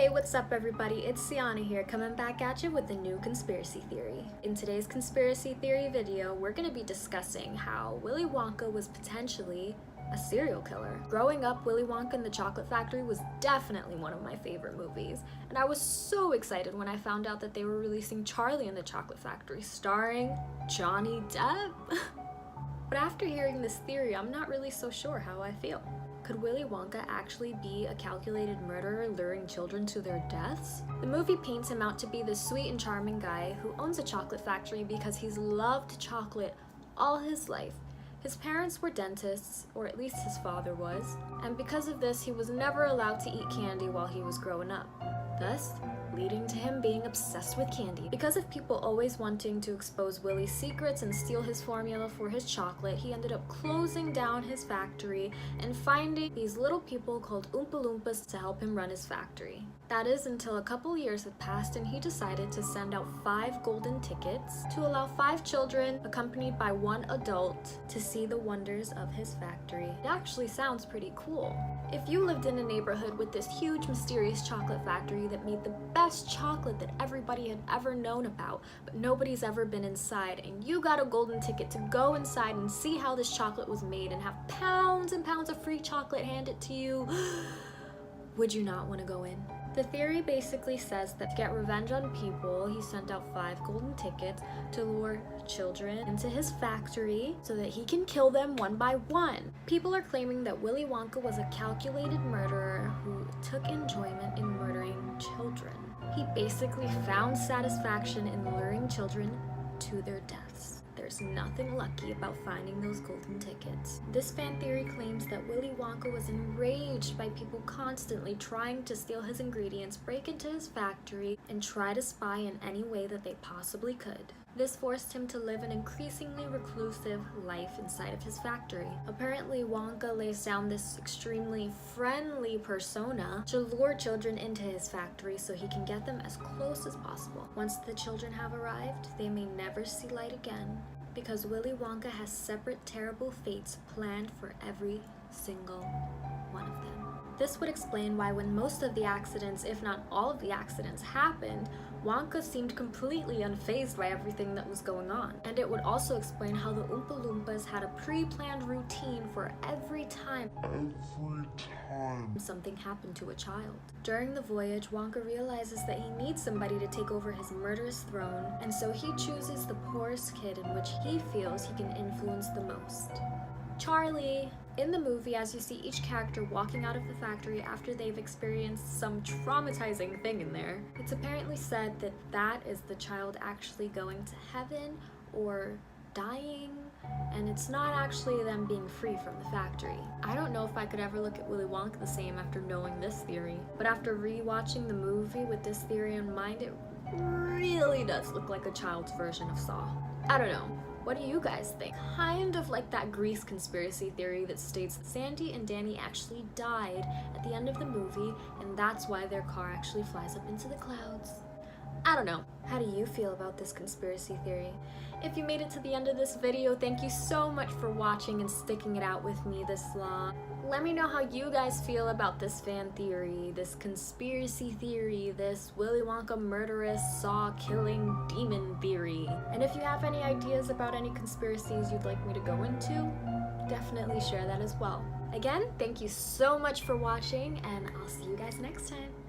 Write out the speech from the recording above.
Hey, what's up everybody? It's Cionnaro here, coming back at you with a new conspiracy theory. In today's conspiracy theory video, we're going to be discussing how Willy Wonka was potentially a serial killer. Growing up, Willy Wonka and the Chocolate Factory was definitely one of my favorite movies, and I was so excited when I found out that they were releasing Charlie and the Chocolate Factory, starring Johnny Depp. But after hearing this theory, I'm not really so sure how I feel. Could Willy Wonka actually be a calculated murderer luring children to their deaths? The movie paints him out to be this sweet and charming guy who owns a chocolate factory because he's loved chocolate all his life. His parents were dentists, or at least his father was, and because of this he was never allowed to eat candy while he was growing up, thus leading to him being obsessed with candy. Because of people always wanting to expose Willy's secrets and steal his formula for his chocolate, he ended up closing down his factory and finding these little people called Oompa Loompas to help him run his factory. That is until a couple years had passed and he decided to send out 5 golden tickets to allow 5 children, accompanied by 1 adult, to see the wonders of his factory. It actually sounds pretty cool. If you lived in a neighborhood with this huge mysterious chocolate factory that made the best chocolate that everybody had ever known about, but nobody's ever been inside, and you got a golden ticket to go inside and see how this chocolate was made and have pounds and pounds of free chocolate handed to you, would you not want to go in? The theory basically says that to get revenge on people, he sent out 5 golden tickets to lure children into his factory so that he can kill them one by one. People are claiming that Willy Wonka was a calculated murderer who took enjoyment in murdering children. He basically found satisfaction in luring children to their deaths. There's nothing lucky about finding those golden tickets. This fan theory claims that Willy Wonka was enraged by people constantly trying to steal his ingredients, break into his factory, and try to spy in any way that they possibly could. This forced him to live an increasingly reclusive life inside of his factory. Apparently, Wonka lays down this extremely friendly persona to lure children into his factory so he can get them as close as possible. Once the children have arrived, they may never see light again, because Willy Wonka has separate terrible fates planned for every single one of them. This would explain why when most of the accidents, if not all of the accidents, happened, Wonka seemed completely unfazed by everything that was going on. And it would also explain how the Oompa Loompas had a pre-planned routine for every time something happened to a child. During the voyage, Wonka realizes that he needs somebody to take over his murderous throne, and so he chooses the poorest kid in which he feels he can influence the most. Charlie! In the movie, as you see each character walking out of the factory after they've experienced some traumatizing thing in there, it's apparently said that that is the child actually going to heaven or dying, and it's not actually them being free from the factory. I don't know if I could ever look at Willy Wonka the same after knowing this theory, but after re-watching the movie with this theory in mind, it really does look like a child's version of Saw. I don't know. What do you guys think? Kind of like that Grease conspiracy theory that states that Sandy and Danny actually died at the end of the movie, and that's why their car actually flies up into the clouds. I don't know. How do you feel about this conspiracy theory? If you made it to the end of this video, thank you so much for watching and sticking it out with me this long. Let me know how you guys feel about this fan theory, this conspiracy theory, this Willy Wonka murderous saw killing demon theory. And if you have any ideas about any conspiracies you'd like me to go into, definitely share that as well. Again, thank you so much for watching, and I'll see you guys next time.